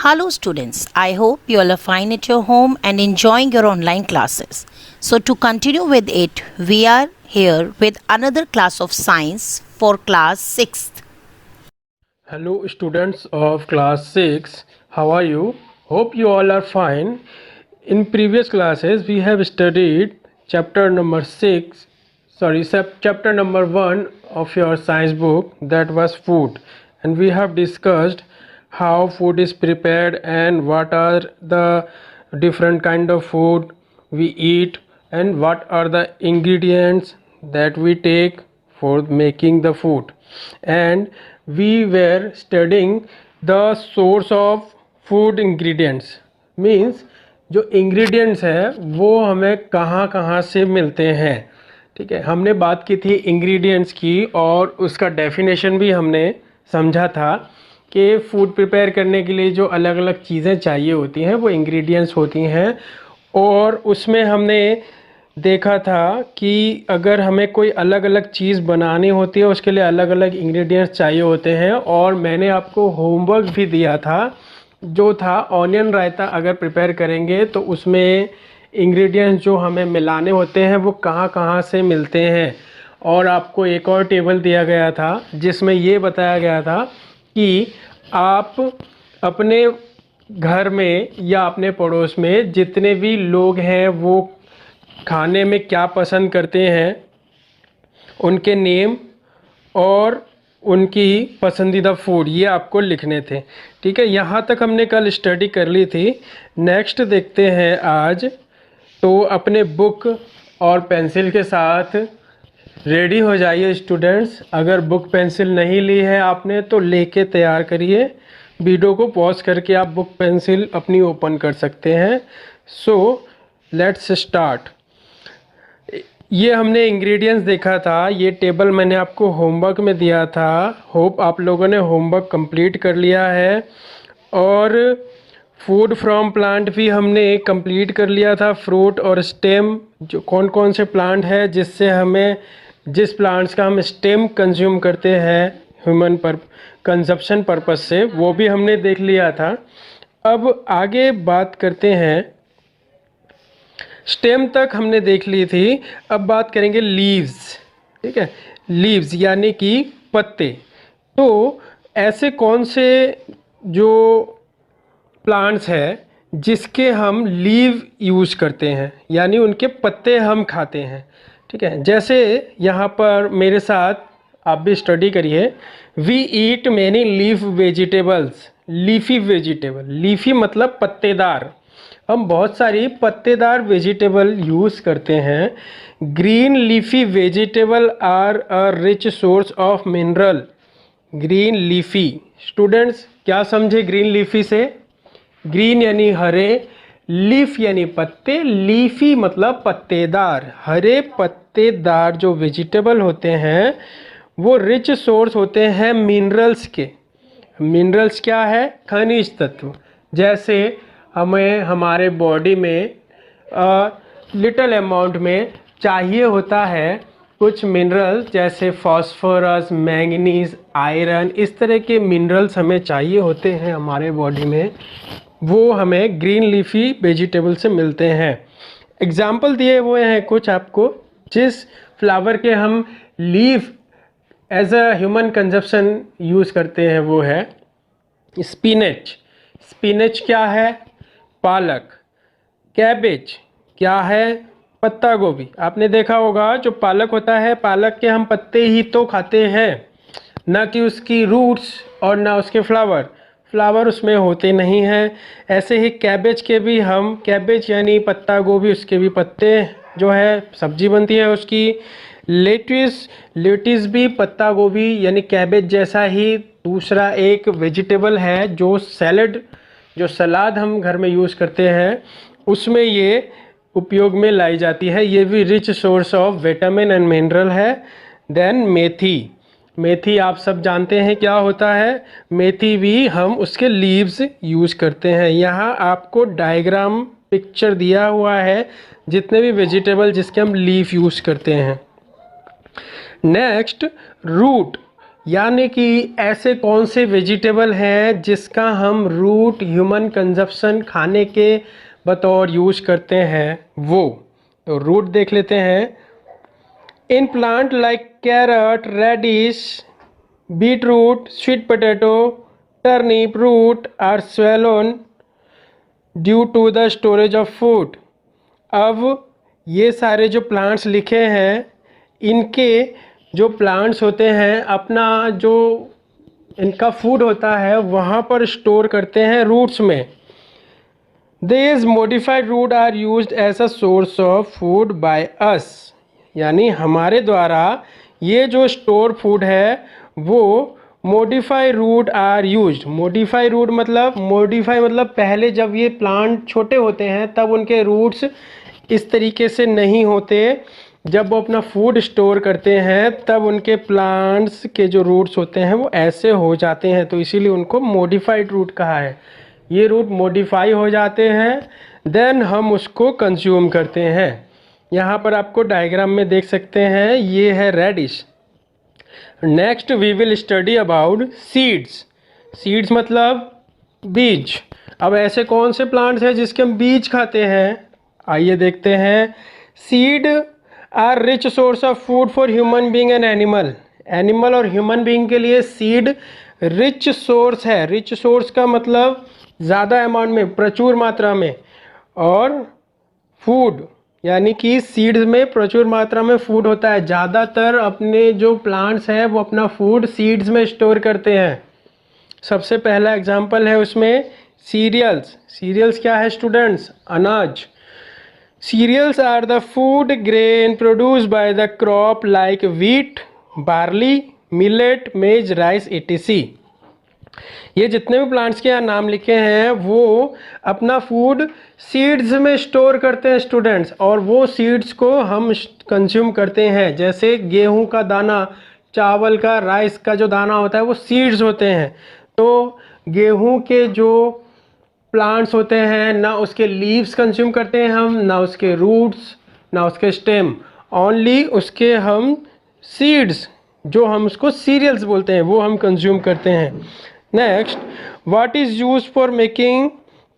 Hello, students. I hope you all are fine at your home and enjoying your online classes. So, to continue with it, we are here with another class of science for class 6th. Hello, students of class 6. How are you? Hope you all are fine. In previous classes, we have studied chapter number 6, chapter number 1 of your science book, that was food. And we have discussed how food is prepared and what are the different kind of food we eat and what are the ingredients that we take for making the food. And we were studying the source of food ingredients, means जो ingredients है वो हमें कहाँ कहाँ से मिलते हैं. ठीक है, हमने बात की थी इंग्रेडिएंट्स की और उसका डेफिनेशन भी हमने समझा था कि फूड प्रिपेयर करने के लिए जो अलग अलग चीज़ें चाहिए होती हैं वो इंग्रेडिएंट्स होती हैं. और उसमें हमने देखा था कि अगर हमें कोई अलग अलग चीज़ बनानी होती है उसके लिए अलग अलग इंग्रेडिएंट्स चाहिए होते हैं. और मैंने आपको होमवर्क भी दिया था जो था ऑनियन रायता अगर प्रिपेयर करेंगे तो उसमें इंग्रेडिएंट्स जो हमें मिलाने होते हैं वो कहाँ कहाँ से मिलते हैं. और आपको एक और टेबल दिया गया था जिसमें ये बताया गया था कि आप अपने घर में या अपने पड़ोस में जितने भी लोग हैं वो खाने में क्या पसंद करते हैं उनके नेम और उनकी पसंदीदा फूड ये आपको लिखने थे. ठीक है, यहाँ तक हमने कल स्टडी कर ली थी. नेक्स्ट देखते हैं आज. तो अपने बुक और पेंसिल के साथ रेडी हो जाइए स्टूडेंट्स. अगर बुक पेंसिल नहीं ली है आपने तो लेके तैयार करिए. वीडियो को पॉज करके आप बुक पेंसिल अपनी ओपन कर सकते हैं. So let's start. ये हमने इंग्रेडिएंट्स देखा था. ये टेबल मैंने आपको होमवर्क में दिया था. होप आप लोगों ने होमवर्क कंप्लीट कर लिया है. और फूड फ्रॉम प्लांट भी हमने कंप्लीट कर लिया था. फ्रूट और स्टेम जो कौन कौन से प्लांट है जिस प्लांट्स का हम स्टेम कंज्यूम करते हैं ह्यूमन पर कंजप्शन पर्पस से वो भी हमने देख लिया था. अब आगे बात करते हैं. स्टेम तक हमने देख ली थी. अब बात करेंगे लीव्स. ठीक है, लीव्स यानी कि पत्ते. तो ऐसे कौन से जो प्लांट्स हैं जिसके हम लीव यूज़ करते हैं यानी उनके पत्ते हम खाते हैं. ठीक है, जैसे यहाँ पर मेरे साथ आप भी स्टडी करिए. We eat many leaf vegetables. Leafy vegetable, leafy मतलब पत्तेदार. हम बहुत सारी पत्तेदार वेजिटेबल यूज़ करते हैं. Green leafy vegetable are a rich source of mineral. Green leafy students क्या समझे ग्रीन लीफी से? ग्रीन यानी हरे, लीफ यानी पत्ते, लीफी मतलब पत्तेदार. हरे पत्तेदार जो वेजिटेबल होते हैं वो रिच सोर्स होते हैं मिनरल्स के. मिनरल्स क्या है? खनिज तत्व. जैसे हमें हमारे बॉडी में लिटिल अमाउंट में चाहिए होता है कुछ मिनरल्स जैसे फास्फोरस, मैंगनीज, आयरन. इस तरह के मिनरल्स हमें चाहिए होते हैं हमारे बॉडी में. वो हमें ग्रीन लीफी वेजिटेबल से मिलते हैं. एग्जाम्पल दिए हुए हैं कुछ आपको. जिस फ्लावर के हम leaf as a human consumption use करते हैं वो है स्पिनच. स्पिनच क्या है? पालक. कैबेज क्या है? पत्ता गोभी. आपने देखा होगा जो पालक होता है पालक के हम पत्ते ही तो खाते हैं, ना कि उसकी रूट्स और ना उसके फ्लावर उसमें होते नहीं हैं. ऐसे ही कैबेज के भी हम कैबेज यानी पत्ता गोभी उसके भी पत्ते जो है सब्जी बनती है उसकी. लेटिस भी पत्ता गोभी यानी कैबेज जैसा ही दूसरा एक वेजिटेबल है जो सलाद हम घर में यूज़ करते हैं उसमें ये उपयोग में लाई जाती है. ये भी rich source of vitamin and mineral है. देन मेथी आप सब जानते हैं क्या होता है. मेथी भी हम उसके लीव्स यूज़ करते हैं. यहाँ आपको डायग्राम पिक्चर दिया हुआ है जितने भी वेजिटेबल जिसके हम लीफ यूज़ करते हैं. Next root. यानी कि ऐसे कौन से वेजिटेबल हैं जिसका हम रूट ह्यूमन कंजप्शन खाने के बतौर यूज करते हैं वो। तो रूट देख लेते हैं। In plant like carrot, radish, beetroot, sweet potato, turnip root are swollen due to the storage of food. अब ये सारे जो प्लांट्स लिखे हैं, इनके जो प्लांट्स होते हैं अपना जो इनका फूड होता है वहाँ पर स्टोर करते हैं रूट्स में। These modified root are used as a source of food by us। यानी हमारे द्वारा ये जो स्टोर फूड है वो modify root are used. Modify root मतलब पहले जब ये प्लांट छोटे होते हैं तब उनके रूट्स इस तरीके से नहीं होते। जब वो अपना फूड स्टोर करते हैं तब उनके प्लांट्स के जो रूट्स होते हैं वो ऐसे हो जाते हैं, तो इसीलिए उनको मॉडिफाइड रूट कहा है। ये रूट मॉडिफाई हो जाते हैं, देन हम उसको कंज्यूम करते हैं। यहाँ पर आपको डायग्राम में देख सकते हैं, ये है radish. Next we will study about seeds. Seeds मतलब बीज। अब ऐसे कौन से प्लांट्स हैं जिसके हम बीज खाते हैं, आइए देखते हैं। Seed are rich source of food for human being and animal. Animal और ह्यूमन बींग के लिए सीड रिच सोर्स है। रिच सोर्स का मतलब ज़्यादा अमाउंट में, प्रचुर मात्रा में, और फूड यानी कि सीड्स में प्रचुर मात्रा में फूड होता है। ज़्यादातर अपने जो प्लांट्स हैं वो अपना फूड सीड्स में स्टोर करते हैं। सबसे पहला एग्जांपल है उसमें सीरियल्स। सीरियल्स क्या है स्टूडेंट्स? अनाज। Cereals are the food grain produced by the crop like wheat, barley, millet, maize, rice, etc. ये जितने भी प्लांट्स के यहाँ नाम लिखे हैं वो अपना फूड सीड्स में स्टोर करते हैं स्टूडेंट्स, और वो सीड्स को हम कंज्यूम करते हैं। जैसे गेहूं का दाना, चावल का, राइस का जो दाना होता है वो सीड्स होते हैं। तो गेहूं के जो प्लांट्स होते हैं ना उसके लीव्स कंज्यूम करते हैं हम, ना उसके रूट्स, ना उसके स्टेम, ओनली उसके हम सीड्स, जो हम उसको सीरियल्स बोलते हैं, वो हम कंज्यूम करते हैं। Next, what is used for making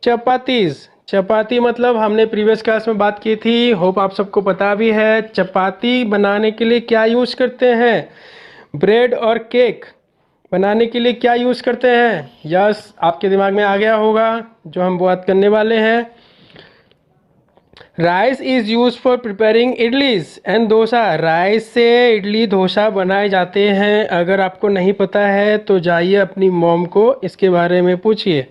chapatis. Chapati मतलब हमने प्रीवियस क्लास में बात की थी, होप आप सबको पता भी है। चपाती बनाने के लिए क्या यूज़ करते हैं? ब्रेड और केक बनाने के लिए क्या यूज़ करते हैं? यस, आपके दिमाग में आ गया होगा जो हम बात करने वाले हैं। Rice is use for preparing idlis and dosa. Rice से इडली डोसा बनाए जाते हैं। अगर आपको नहीं पता है तो जाइए अपनी मॉम को इसके बारे में पूछिए।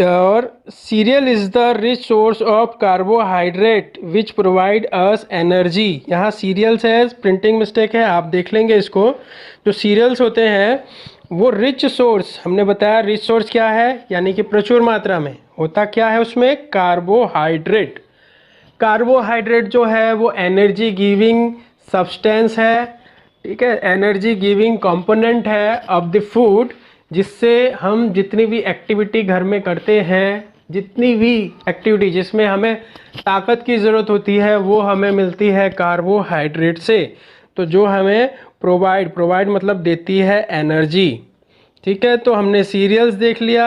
और serial is the rich source of carbohydrate which provide us energy. यहाँ सीरियल्स है, प्रिंटिंग मिस्टेक है, आप देख लेंगे इसको। जो सीरियल्स होते हैं वो रिच सोर्स, हमने बताया रिच सोर्स क्या है, यानी कि प्रचुर मात्रा में होता क्या है उसमें? कार्बोहाइड्रेट। कार्बोहाइड्रेट जो है वो एनर्जी गिविंग सब्सटेंस है, ठीक है, एनर्जी गिविंग कंपोनेंट है ऑफ द फूड, जिससे हम जितनी भी एक्टिविटी घर में करते हैं, जितनी भी एक्टिविटी जिसमें हमें ताकत की ज़रूरत होती है वो हमें मिलती है कार्बोहाइड्रेट से। तो जो हमें प्रोवाइड मतलब देती है एनर्जी। ठीक है, तो हमने सीरियल्स देख लिया।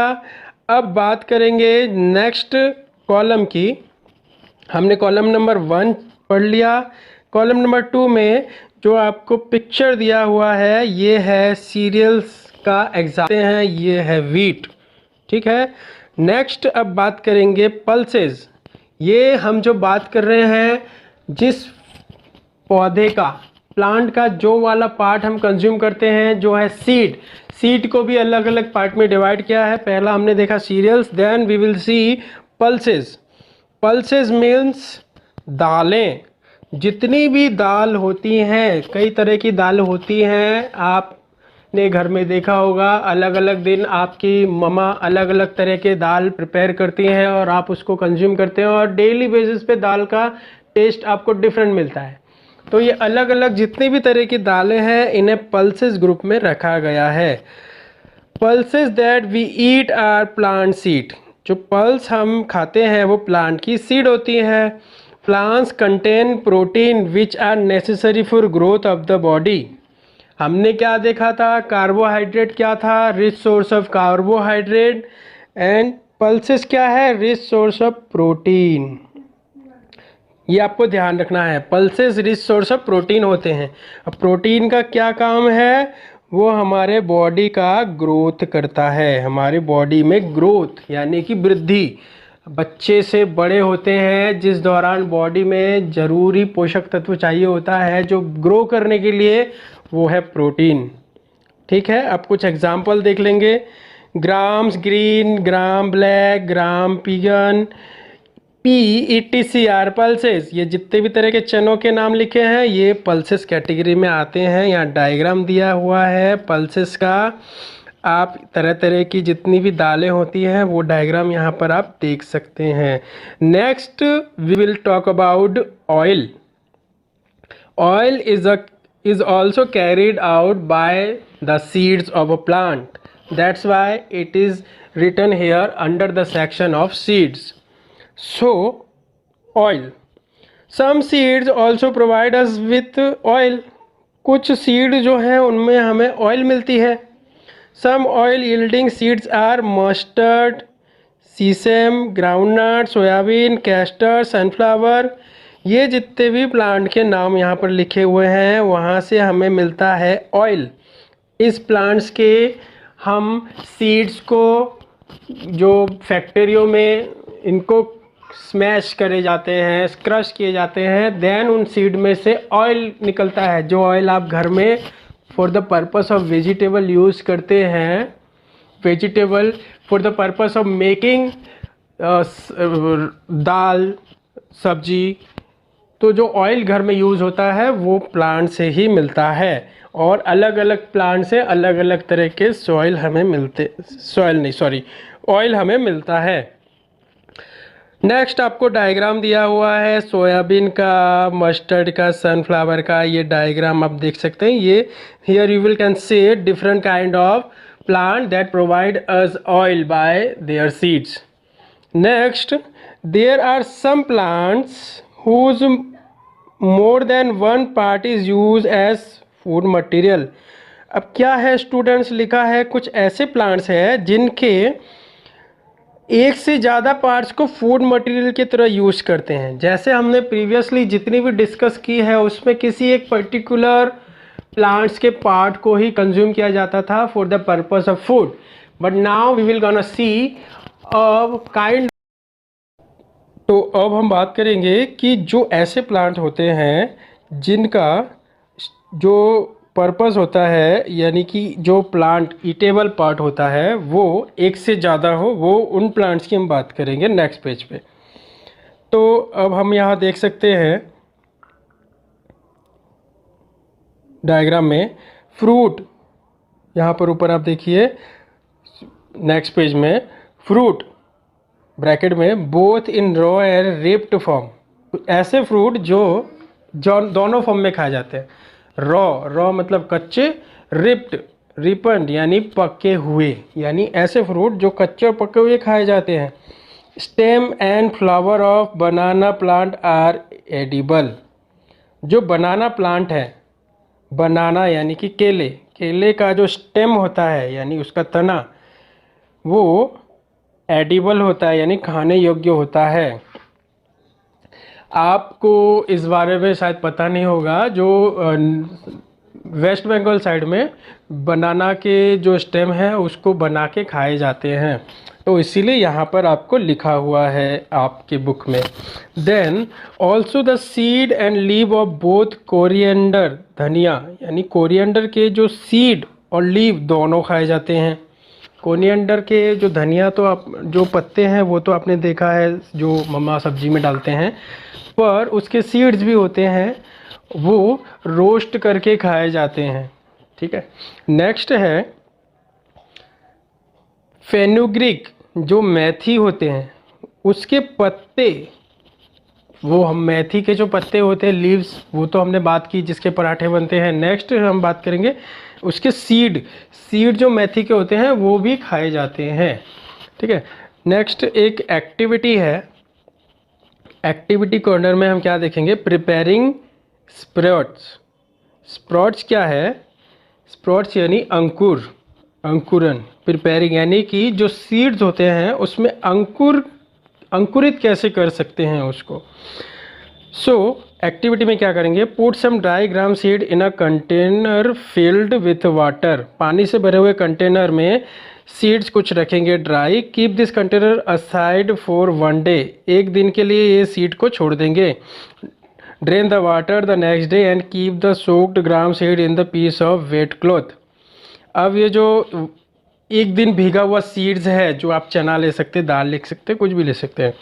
अब बात करेंगे नेक्स्ट कॉलम की। हमने कॉलम नंबर 1 पढ़ लिया। कॉलम नंबर 2 में जो आपको पिक्चर दिया हुआ है ये है सीरियल्स का एग्जाम्पल है, ये है व्हीट। ठीक है, नेक्स्ट अब बात करेंगे पल्सेस। ये हम जो बात कर रहे हैं जिस पौधे का, प्लांट का जो वाला पार्ट हम कंज्यूम करते हैं जो है सीड। सीड को भी अलग अलग पार्ट में डिवाइड किया है। पहला हमने देखा cereals, then we will see pulses. Pulses means दालें। जितनी भी दाल होती हैं, कई तरह की दाल होती हैं, आपने घर में देखा होगा, अलग अलग दिन आपकी मम्मा अलग अलग तरह के दाल प्रिपेयर करती हैं और आप उसको कंज्यूम करते हैं, और डेली बेसिस पे दाल का टेस्ट आपको डिफरेंट मिलता है। तो ये अलग अलग जितनी भी तरह की दालें हैं इन्हें पल्सेस ग्रुप में रखा गया है। Pulses that we eat are plant seed. जो पल्स हम खाते हैं वो प्लांट की सीड होती है। Plants contain protein which are necessary for growth of the body. हमने क्या देखा था? कार्बोहाइड्रेट क्या था? Rich source of carbohydrate. And pulses क्या है? Rich source of protein. ये आपको ध्यान रखना है, pulses rich source of protein होते हैं। अब प्रोटीन का क्या काम है? वो हमारे बॉडी का ग्रोथ करता है, हमारे बॉडी में ग्रोथ यानी कि वृद्धि। बच्चे से बड़े होते हैं जिस दौरान बॉडी में ज़रूरी पोषक तत्व चाहिए होता है जो ग्रो करने के लिए, वो है प्रोटीन। ठीक है, अब कुछ एग्जाम्पल देख लेंगे। ग्राम्स ग्रीन, ग्राम ब्लैक, ग्राम पिगन, PETCR पल्सेस। ये जितने भी तरह के चनों के नाम लिखे हैं ये पल्सेस कैटेगरी में आते हैं। यहाँ डायग्राम दिया हुआ है पल्सेस का। आप तरह तरह की जितनी भी दालें होती हैं वो डायग्राम यहाँ पर आप देख सकते हैं। Next we will talk about oil. Oil is also carried out by the seeds of a plant. That's why it is written here under the section of seeds. So, oil. Some seeds also provide us with oil. कुछ seed जो हैं उनमें हमें oil मिलती है। Some oil yielding seeds are mustard, sesame, groundnut, soybean, castor, sunflower। ये जितने भी प्लांट के नाम यहाँ पर लिखे हुए हैं वहाँ से हमें मिलता है ऑयल। इस प्लांट्स के हम सीड्स को जो फैक्ट्रियों में इनको स्मैश करे जाते हैं, क्रश किए जाते हैं, देन उन सीड में से ऑयल निकलता है। जो ऑयल आप घर में for the purpose of vegetable use करते हैं, vegetable for the purpose of making dal sabzi, तो जो ऑयल घर में यूज़ होता है वो प्लांट से ही मिलता है। और अलग अलग प्लांट से अलग अलग तरह के ऑयल हमें मिलता है। नेक्स्ट आपको डायग्राम दिया हुआ है सोयाबीन का, मस्टर्ड का, सनफ्लावर का। ये डायग्राम आप देख सकते हैं। ये here you will can say different kind of plant that provide us oil by their seeds. Next there are some plants whose more than one part is used as food material। अब क्या है students, लिखा है कुछ ऐसे plants हैं जिनके एक से ज़्यादा पार्ट्स को फूड मटेरियल की तरह यूज़ करते हैं। जैसे हमने प्रीवियसली जितनी भी डिस्कस की है उसमें किसी एक पर्टिकुलर प्लांट्स के पार्ट को ही कंज्यूम किया जाता था for the purpose of food, but now we will gonna see a kind. तो अब हम बात करेंगे कि जो ऐसे प्लांट होते हैं जिनका जो पर्पस होता है यानी कि जो प्लांट ईटेबल पार्ट होता है वो एक से ज़्यादा हो, वो उन प्लांट्स की हम बात करेंगे नेक्स्ट पेज पे। तो अब हम यहाँ देख सकते हैं डायग्राम में फ्रूट, यहाँ पर ऊपर आप देखिए नेक्स्ट पेज में, फ्रूट ब्रैकेट में both in raw and ripped form. ऐसे फ्रूट जो दोनों फॉर्म में खाए जाते हैं। रॉ मतलब कच्चे, रिपन्ड यानी पके हुए, यानी ऐसे फ्रूट जो कच्चे और पके हुए खाए जाते हैं। Stem and flower of banana plant are edible. जो बनाना प्लांट है, बनाना यानी कि केले का जो स्टेम होता है यानी उसका तना, वो एडिबल होता है यानी खाने योग्य होता है। आपको इस बारे में शायद पता नहीं होगा, जो वेस्ट बंगाल साइड में बनाना के जो स्टेम है उसको बना के खाए जाते हैं, तो इसीलिए यहाँ पर आपको लिखा हुआ है आपके बुक में। Then also the seed and leave of both coriander, धनिया यानी कोरिएंडर के जो सीड और लीव दोनों खाए जाते हैं। कोरिएंडर के जो धनिया तो आप जो पत्ते हैं वो तो आपने देखा है जो मम्मा सब्जी में डालते हैं, पर उसके सीड्स भी होते हैं, वो रोस्ट करके खाए जाते हैं। ठीक है, नेक्स्ट है फेनुग्रीक, जो मेथी होते हैं उसके पत्ते, वो हम मेथी के जो पत्ते होते हैं लीव्स, वो तो हमने बात की जिसके पराठे बनते हैं। नेक्स्ट हम बात करेंगे उसके सीड जो मेथी के होते हैं वो भी खाए जाते हैं। ठीक है, नेक्स्ट एक एक्टिविटी है, एक्टिविटी कॉर्नर में हम क्या देखेंगे, प्रिपेयरिंग स्प्राउट्स। स्प्राउट्स क्या है, स्प्रोट्स यानी अंकुर, अंकुरन। प्रिपेयरिंग यानी कि जो सीड्स होते हैं उसमें अंकुरित कैसे कर सकते हैं उसको। सो एक्टिविटी में क्या करेंगे, put some dry gram seed in a container filled with water. पानी से भरे हुए कंटेनर में सीड्स कुछ रखेंगे dry. Keep this container aside for 1 day, एक दिन के लिए ये सीड को छोड़ देंगे। Drain the water the next day and keep the soaked gram seed in the piece of wet cloth. अब ये जो एक दिन भीगा हुआ सीड्स है, जो आप चना ले सकते हैं, दाल ले सकते हैं, कुछ भी ले सकते हैं।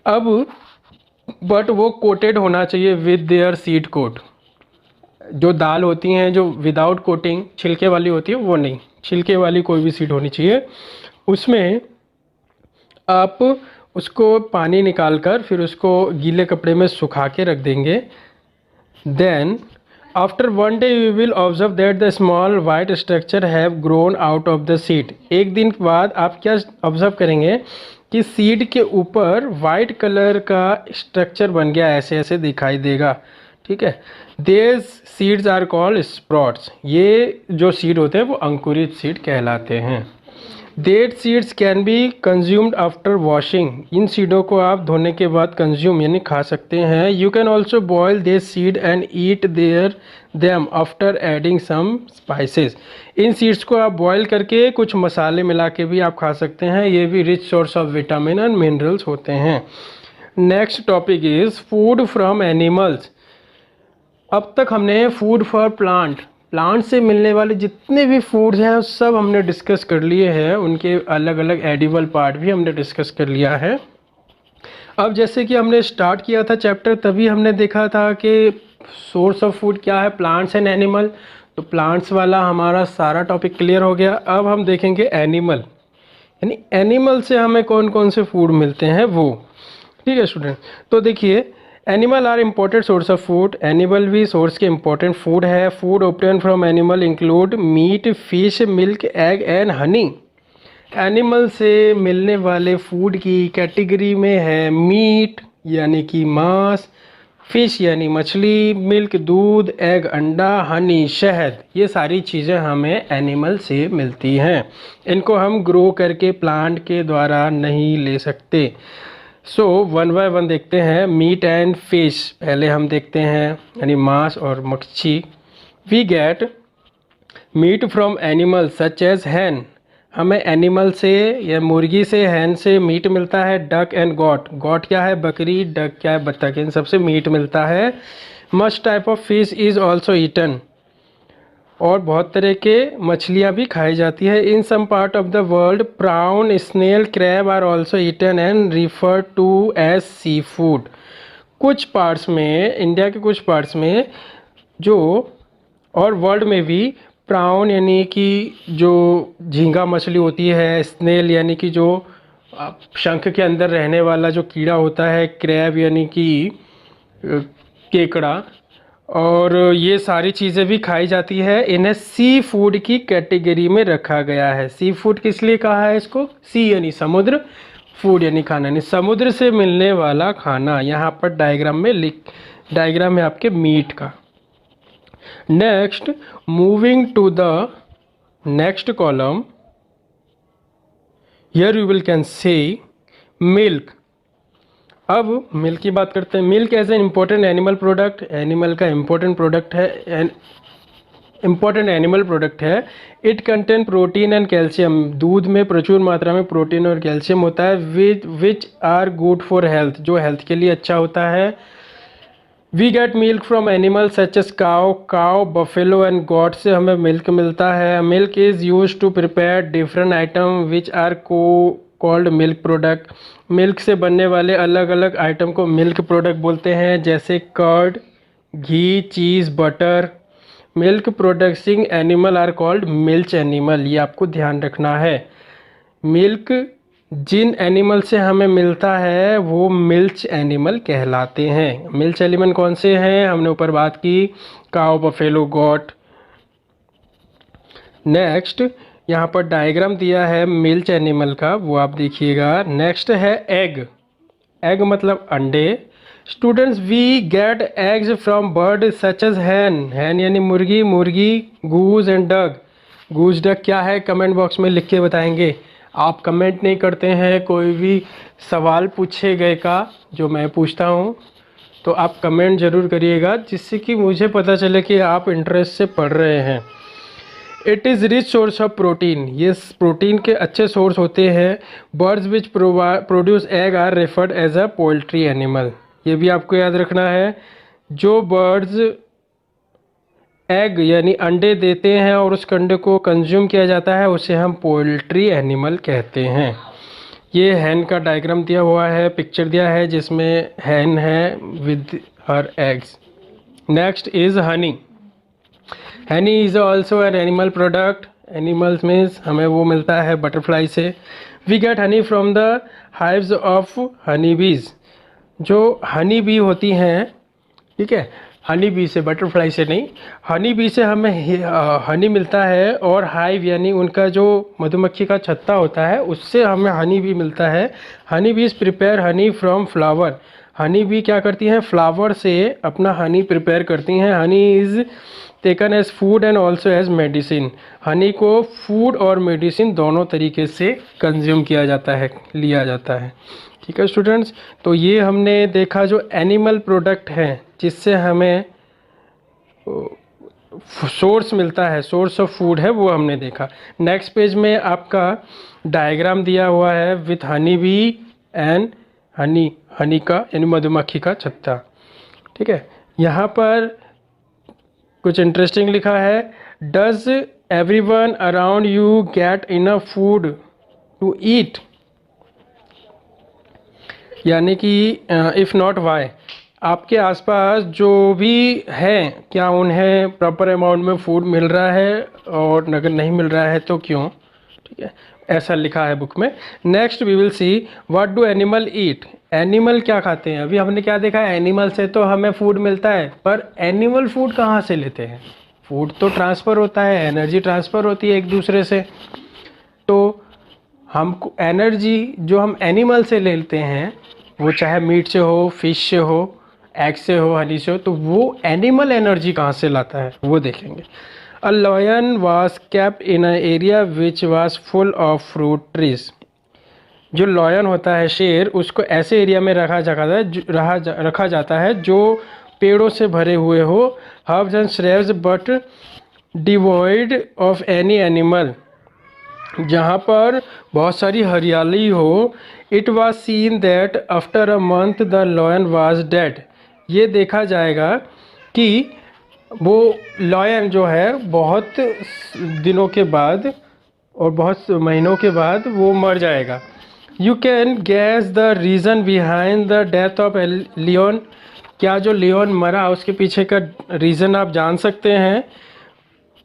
अब बट वो कोटेड होना चाहिए विद देयर सीड कोट। जो दाल होती हैं जो विदाउट कोटिंग छिलके वाली होती है वो नहीं, छिलके वाली कोई भी सीड होनी चाहिए। उसमें आप उसको पानी निकाल कर फिर उसको गीले कपड़े में सुखा के रख देंगे। Then after 1 day you will observe that the small white structure have grown out of the seed. एक दिन बाद आप क्या ऑब्जर्व करेंगे कि सीड के ऊपर वाइट कलर का स्ट्रक्चर बन गया, ऐसे ऐसे दिखाई देगा। ठीक है, देज सीड्स आर कॉल्ड स्प्रोट्स। ये जो सीड होते हैं वो अंकुरित सीड कहलाते हैं। Dead seeds can be consumed after washing. इन सीडों को आप धोने के बाद कंज्यूम यानी खा सकते हैं। You can also boil this seed and eat them after adding some spices. इन सीड्स को आप बॉयल करके कुछ मसाले मिला के भी आप खा सकते हैं। ये भी rich source of vitamin and minerals होते हैं। Next topic is food from animals. अब तक हमने फूड फॉर प्लांट से मिलने वाले जितने भी फूड्स हैं सब हमने डिस्कस कर लिए हैं। उनके अलग अलग एडिबल पार्ट भी हमने डिस्कस कर लिया है। अब जैसे कि हमने स्टार्ट किया था चैप्टर, तभी हमने देखा था कि सोर्स ऑफ फूड क्या है, प्लांट्स एंड एनिमल। तो प्लांट्स वाला हमारा सारा टॉपिक क्लियर हो गया। अब हम देखेंगे एनिमल, यानी एनिमल से हमें कौन कौन से फूड मिलते हैं वो। ठीक है स्टूडेंट, तो देखिए animal are important source of food. Animal भी सोर्स के इम्पोर्टेंट फूड है। Food obtain from animal include meat, fish, milk, egg and honey. Animal से मिलने वाले फूड की कैटेगरी में है मीट यानी कि मांस, फिश यानी मछली, मिल्क दूध, एग अंडा, हनी शहद। ये सारी चीज़ें हमें एनिमल से मिलती हैं। इनको हम ग्रो करके प्लांट के द्वारा नहीं ले सकते। सो 1 बाय 1 देखते हैं। मीट एंड फिश पहले हम देखते हैं, यानी मांस और मच्छी। We get meat from animal such as hen. हमें एनिमल से या मुर्गी से, हैन से मीट मिलता है। डक एंड गॉट, गॉट क्या है बकरी, डक क्या है बत्तख, इन सबसे मीट मिलता है। Most type of fish is also eaten. और बहुत तरह के मछलियाँ भी खाई जाती है। In some part of the world prawn, snail, crab are also eaten and refer to as sea food. कुछ पार्ट्स में, इंडिया के कुछ पार्ट्स में जो, और वर्ल्ड में भी, प्राउन यानी कि जो झींगा मछली होती है, स्नेल यानी कि जो शंख के अंदर रहने वाला जो कीड़ा होता है, क्रैब यानी कि केकड़ा, और ये सारी चीज़ें भी खाई जाती है। इन्हें सी फूड की कैटेगरी में रखा गया है। सी फूड किस लिए कहा है इसको, सी यानी समुद्र, फूड यानी खाना, यानी समुद्र से मिलने वाला खाना। यहाँ पर डायग्राम है आपके मीट का। Next, moving to the next column, here you will can say milk. अब मिल्क की बात करते हैं। Milk as an important animal product, animal का इम्पोर्टेंट प्रोडक्ट है, इम्पोर्टेंट एनिमल प्रोडक्ट है। It contain protein and calcium. दूध में प्रचुर मात्रा में प्रोटीन और कैल्शियम होता है। Which are good for health, जो हेल्थ के लिए अच्छा होता है। We get milk from animal such as cow, buffalo and goat से हमें मिल्क मिलता है। Milk is use to prepare different item which are called milk product. Milk से बनने वाले अलग अलग आइटम को मिल्क प्रोडक्ट बोलते हैं, जैसे curd, ghee, cheese, butter. Milk producting animal are called milch animal. ये आपको ध्यान रखना है। मिल्क जिन एनिमल से हमें मिलता है वो मिल्च एनिमल कहलाते हैं। मिल्च एनिमल कौन से हैं, हमने ऊपर बात की, काउ, बफेलो, गॉट। नेक्स्ट, यहाँ पर डायग्राम दिया है मिल्च एनिमल का, वो आप देखिएगा। नेक्स्ट है एग। एग मतलब अंडे। Students we get eggs from bird such as hen यानी मुर्गी, मुर्गी, goose and duck. Goose duck क्या है कमेंट बॉक्स में लिख के बताएंगे। आप कमेंट नहीं करते हैं कोई भी सवाल पूछे गए का जो मैं पूछता हूँ, तो आप कमेंट ज़रूर करिएगा जिससे कि मुझे पता चले कि आप इंटरेस्ट से पढ़ रहे हैं। It is rich source of protein, ये प्रोटीन के अच्छे सोर्स होते हैं। Birds which produce egg are referred as a poultry animal, ये भी आपको याद रखना है। जो बर्ड्स एग यानी अंडे देते हैं और उस अंडे को कंज्यूम किया जाता है उसे हम पोल्ट्री एनिमल कहते हैं। ये हैन का डायग्राम दिया हुआ है, पिक्चर दिया है जिसमें हैन है with her eggs. Next is honey. Honey is also an animal product. Animals means हमें वो मिलता है बटरफ्लाई से। We get honey from the hives of honey bees. जो हनी बी होती हैं, ठीक है, हनी बी से, बटरफ्लाई से नहीं, हनी बी से हमें हनी मिलता है और हाइव यानी उनका जो मधुमक्खी का छत्ता होता है उससे हमें हनी बी मिलता है। हनी बीज prepare honey from flower. Honey bee क्या करती हैं, फ्लावर से अपना हनी प्रिपेयर करती हैं। Honey is taken as food and also as medicine. Honey को फूड और मेडिसिन दोनों तरीके से कंज्यूम किया जाता है, लिया जाता है। ठीक है स्टूडेंट्स, तो ये हमने देखा जो एनिमल प्रोडक्ट हैं जिससे हमें सोर्स मिलता है, सोर्स ऑफ फूड है, वो हमने देखा। नेक्स्ट पेज में आपका डायग्राम दिया हुआ है with honey bee and honey, Honey का यानी मधुमक्खी का छत्ता। ठीक है, यहाँ पर कुछ इंटरेस्टिंग लिखा है। Does everyone around you get enough food to eat, यानी कि इफ़ नॉट वाई, आपके आसपास जो भी हैं क्या उन्हें प्रॉपर अमाउंट में फूड मिल रहा है, और अगर नहीं मिल रहा है तो क्यों। ठीक है, ऐसा लिखा है बुक में। Next we will see what do animal eat. Animal क्या खाते हैं। अभी हमने क्या देखा है, एनिमल से तो हमें फूड मिलता है, पर एनिमल फूड कहाँ से लेते हैं। फूड तो ट्रांसफ़र होता है, एनर्जी ट्रांसफ़र होती है एक दूसरे से। तो हमको एनर्जी जो हम एनिमल से लेते हैं, वो चाहे मीट से हो, फिश से हो, एग से हो, हनी से हो, तो वो एनिमल एनर्जी कहाँ से लाता है वो देखेंगे। A lion was kept in a area which was full of fruit trees. जो लॉयन होता है शेर, उसको ऐसे एरिया में रखा जाता है जो पेड़ों से भरे हुए हो। Herbs and shrubs but devoid of any animal, जहाँ पर बहुत सारी हरियाली हो। It was seen that after a month the lion was dead. ये देखा जाएगा कि वो लॉयन जो है बहुत दिनों के बाद और बहुत महीनों के बाद वो मर जाएगा। You can guess the reason behind the death of lion. क्या जो लियोन मरा उसके पीछे का रीज़न आप जान सकते हैं।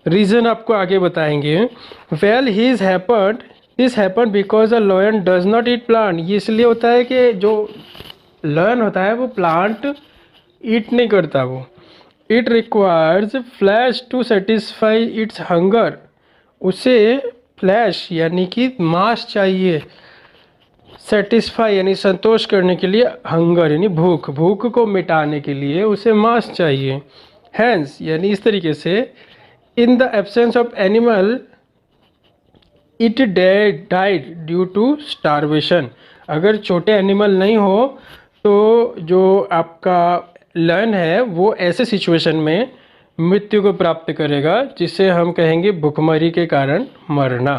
रीज़न आपको आगे बताएंगे। Well this happened, this happen because a lion does not eat plant. ये इसलिए होता है कि जो लॉयन होता है वो प्लांट ईट नहीं करता। वो it requires flesh to satisfy its hunger. उसे फ्लैश यानी कि मांस चाहिए, सेटिस्फाई यानी संतोष करने के लिए, हंगर यानी भूख, भूख को मिटाने के लिए उसे मांस चाहिए। हैंस यानी इस तरीके से, in the absence of animal it died due to starvation. अगर छोटे एनिमल नहीं हो तो जो आपका लॉयन है वो ऐसे सिचुएशन में मृत्यु को प्राप्त करेगा, जिसे हम कहेंगे भूखमरी के कारण मरना।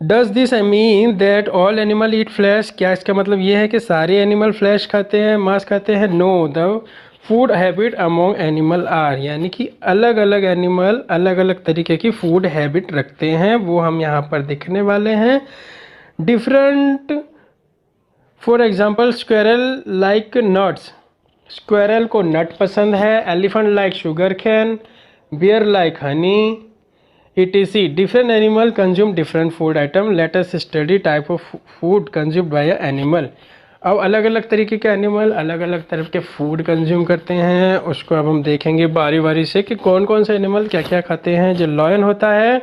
Does this mean that all animal eat flash. क्या इसका मतलब ये है कि सारे एनिमल फ्लैश खाते हैं, मांस खाते हैं। No, the food habit among animal are, यानी कि अलग अलग एनिमल अलग अलग तरीके की फूड हैबिट रखते हैं, वो हम यहाँ पर देखने वाले हैं। Different, for example squirrel like nuts, squirrel को नट पसंद है। Elephant like sugar cane, bear like honey, etc. Different animal consume different food item. Let us study type of food consumed by an animal. अब अलग अलग तरीके के animal अलग अलग तरह के फूड कंज्यूम करते हैं, उसको अब हम देखेंगे बारी बारी से कि कौन कौन से एनिमल क्या क्या खाते हैं। जो लॉयन होता है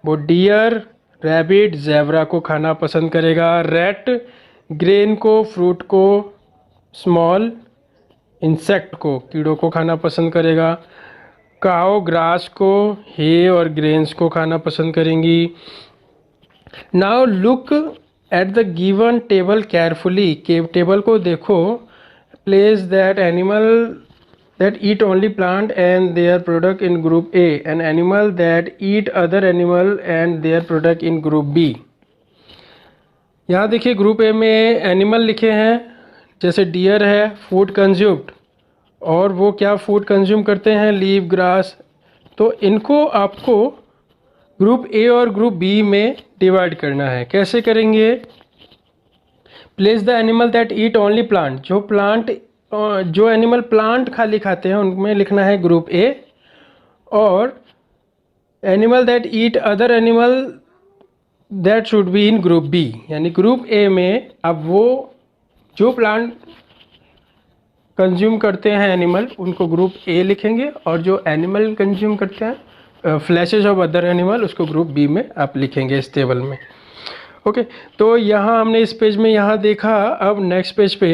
वो डियर, रैबिट, जेब्रा को खाना पसंद करेगा। रैट ग्रेन को, फ्रूट को, स्मॉल इंसेक्ट को, कीड़ों को खाना पसंद करेगा। काओ ग्रास को, हे और ग्रेन्स को खाना पसंद करेंगी। Now look at the given table carefully, table को देखो। Place that animal that eat only plant and their product in group A and animal that eat other animal and their product in group B। यहाँ देखिए group A में animal लिखे हैं, जैसे dear है, food consumed, और वो क्या फूड कंज्यूम करते हैं, लीव ग्रास। तो इनको आपको ग्रुप ए और ग्रुप बी में डिवाइड करना है। कैसे करेंगे? Place the animal that eat only plant, जो एनिमल प्लांट खाली खाते हैं उनमें लिखना है ग्रुप ए, और animal that eat other animal that should be in group B. यानी ग्रुप ए में अब वो जो प्लांट कंज्यूम करते हैं एनिमल, उनको ग्रुप ए लिखेंगे, और जो एनिमल कंज्यूम करते हैं फ्लैशेज ऑफ अदर एनिमल, उसको ग्रुप बी में आप लिखेंगे इस टेबल में। ओके, तो यहाँ हमने इस पेज में यहाँ देखा। अब नेक्स्ट पेज पे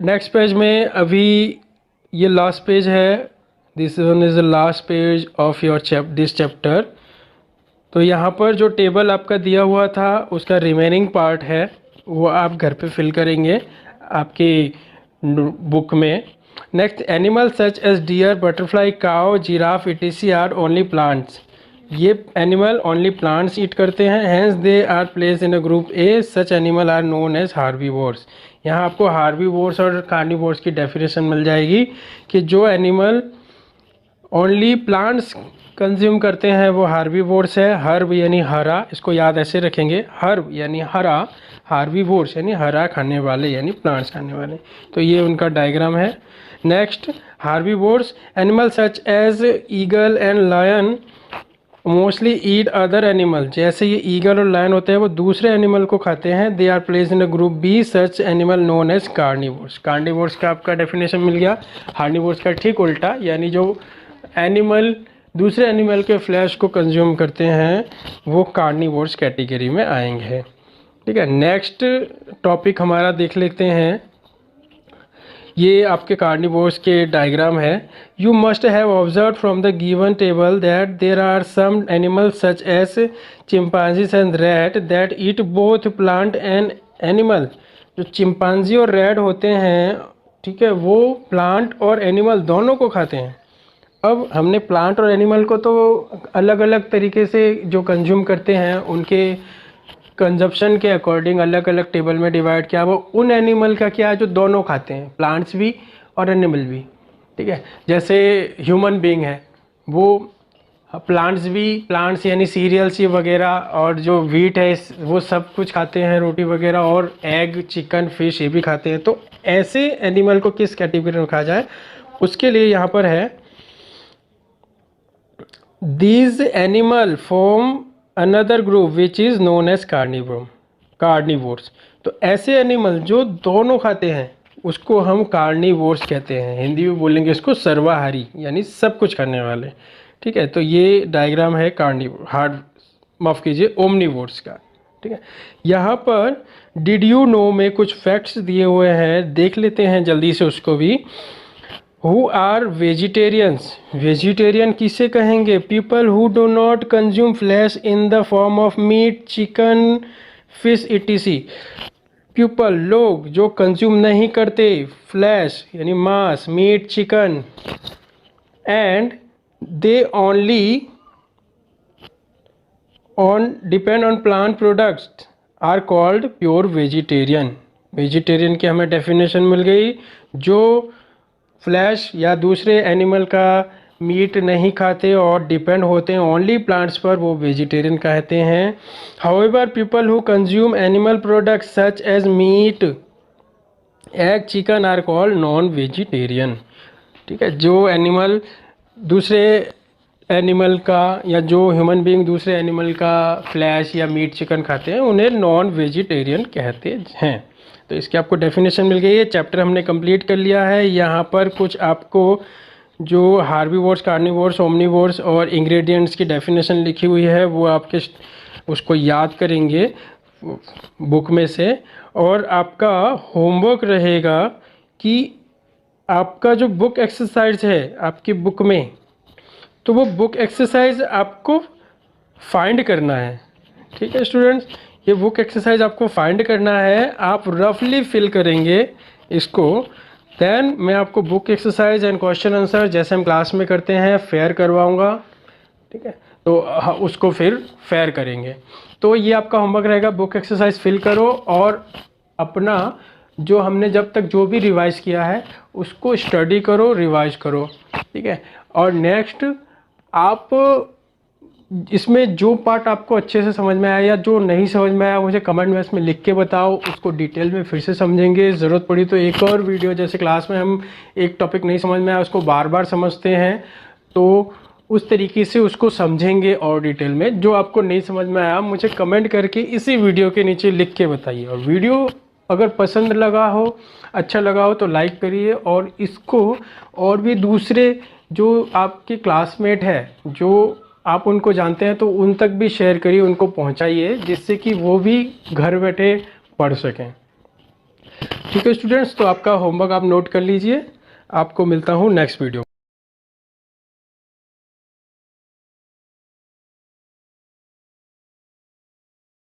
नेक्स्ट पेज में अभी ये लास्ट पेज है। This one is the last page of your this chapter. तो यहाँ पर जो टेबल आपका दिया हुआ था उसका रिमेनिंग पार्ट है, वो आप घर पे फिल करेंगे आपकी बुक में। Next, animal such as deer, butterfly, cow, giraffe etc are only plants. ये एनिमल ओनली प्लांट्स ईट करते हैं, hence they are place in a group A. Such animal are known as herbivores. यहाँ आपको herbivores और carnivores की definition मिल जाएगी कि जो एनिमल ओनली प्लांट्स कंज्यूम करते हैं वो हार्बीवोर्स है। हर्ब यानी हरा, इसको याद ऐसे रखेंगे, हर्ब यानी हरा, हार्बीवोर्स यानी हरा खाने वाले, यानी प्लांट्स खाने वाले। तो ये उनका डायग्राम है। Next, herbivores animal such as eagle and lion mostly eat other animal. जैसे ये ईगल और लायन होते हैं वो दूसरे एनिमल को खाते हैं। They are place in a group B, such animal known as carnivores. Carnivores का आपका डेफिनेशन मिल गया। हार्निवोर्स का ठीक उल्टा, यानी जो एनिमल दूसरे एनिमल के फ्लैश को कंज्यूम करते हैं वो कार्निवोर्स कैटेगरी में आएंगे। ठीक है, नेक्स्ट टॉपिक हमारा देख लेते हैं। ये आपके कार्निवोर्स के डायग्राम है। You must have observe from the given table that there are some animals such as chimpanzees and rat that eat both plant and animal. जो चिंपांजी और रैट होते हैं, ठीक है, वो प्लांट और एनिमल दोनों को खाते हैं। अब हमने प्लांट और एनिमल को तो अलग अलग तरीके से जो कंज्यूम करते हैं उनके कंजप्शन के अकॉर्डिंग अलग अलग टेबल में डिवाइड किया। वो उन एनिमल का क्या है जो दोनों खाते हैं, प्लांट्स भी और एनिमल भी। ठीक है, जैसे ह्यूमन बीइंग है वो प्लांट्स भी, प्लांट्स यानी सीरियल्स ये वगैरह, और जो वीट है वो सब कुछ खाते हैं, रोटी वगैरह, और एग, चिकन, फिश ये भी खाते हैं। तो ऐसे एनिमल को किस कैटेगरी में रखा जाए, उसके लिए यहाँ पर है these animal form another group which is known as carnivores। तो ऐसे एनिमल जो दोनों खाते हैं उसको हम कार्निवोर्स कहते हैं। हिंदी में बोलेंगे इसको सर्वाहारी, यानी सब कुछ खाने वाले। ठीक है, तो ये डायग्राम है माफ कीजिए ओमनिवोर्स का। ठीक है, यहाँ पर डिड यू नो में कुछ फैक्ट्स दिए हुए हैं, देख लेते हैं जल्दी से उसको भी। हु आर वेजिटेरियंस, वेजिटेरियन किसे कहेंगे? People who do not consume flesh in the form of meat, chicken, fish etc. People लोग जो कंज्यूम नहीं करते फ्लैश यानी मांस, meat, chicken, and they only depend on plant products are called pure vegetarian. Vegetarian की हमें definition मिल गई, जो फ्लैश या दूसरे एनिमल का मीट नहीं खाते और डिपेंड होते हैं ओनली प्लांट्स पर, वो वेजिटेरियन कहते हैं। However people who consume animal products such as meat, egg, chicken are called non vegetarian. ठीक है, जो एनिमल दूसरे एनिमल का या जो ह्यूमन बीइंग दूसरे एनिमल का फ्लैश या मीट, चिकन खाते हैं उन्हें नॉन वेजिटेरियन कहते हैं। तो इसकी आपको डेफिनेशन मिल गई है। चैप्टर हमने कंप्लीट कर लिया है। यहाँ पर कुछ आपको जो हार्बीवोर्स, कार्निवोर्स, ओमनिवोर्स और इंग्रेडिएंट्स की डेफिनेशन लिखी हुई है वो आपके उसको याद करेंगे बुक में से। और आपका होमवर्क रहेगा कि आपका जो बुक एक्सरसाइज है आपकी बुक में, तो वो बुक एक्सरसाइज आपको फाइंड करना है। ठीक है स्टूडेंट्स, ये बुक एक्सरसाइज आपको फाइंड करना है। आप रफली फिल करेंगे इसको, देन मैं आपको book exercise and question answer जैसे हम क्लास में करते हैं फेयर करवाऊंगा। ठीक है, तो उसको फिर फेयर करेंगे। तो ये आपका होमवर्क रहेगा, बुक एक्सरसाइज फिल करो और अपना जो हमने जब तक जो भी रिवाइज किया है उसको स्टडी करो, रिवाइज करो। ठीक है, और नेक्स्ट आप इसमें जो पार्ट आपको अच्छे से समझ में आया या जो नहीं समझ में आया मुझे कमेंट बॉक्स में लिख के बताओ, उसको डिटेल में फिर से समझेंगे। ज़रूरत पड़ी तो एक और वीडियो, जैसे क्लास में हम एक टॉपिक नहीं समझ में आया उसको बार बार समझते हैं, तो उस तरीके से उसको समझेंगे और डिटेल में। जो आपको नहीं समझ में आया मुझे कमेंट करके इसी वीडियो के नीचे लिख के बताइए। और वीडियो अगर पसंद लगा हो, अच्छा लगा हो तो लाइक करिए, और इसको और भी दूसरे जो आपके क्लासमेट है जो आप उनको जानते हैं तो उन तक भी शेयर करिए, उनको पहुंचाइए, जिससे कि वो भी घर बैठे पढ़ सकें। ठीक है स्टूडेंट्स, तो आपका होमवर्क आप नोट कर लीजिए। आपको मिलता हूँ नेक्स्ट वीडियो।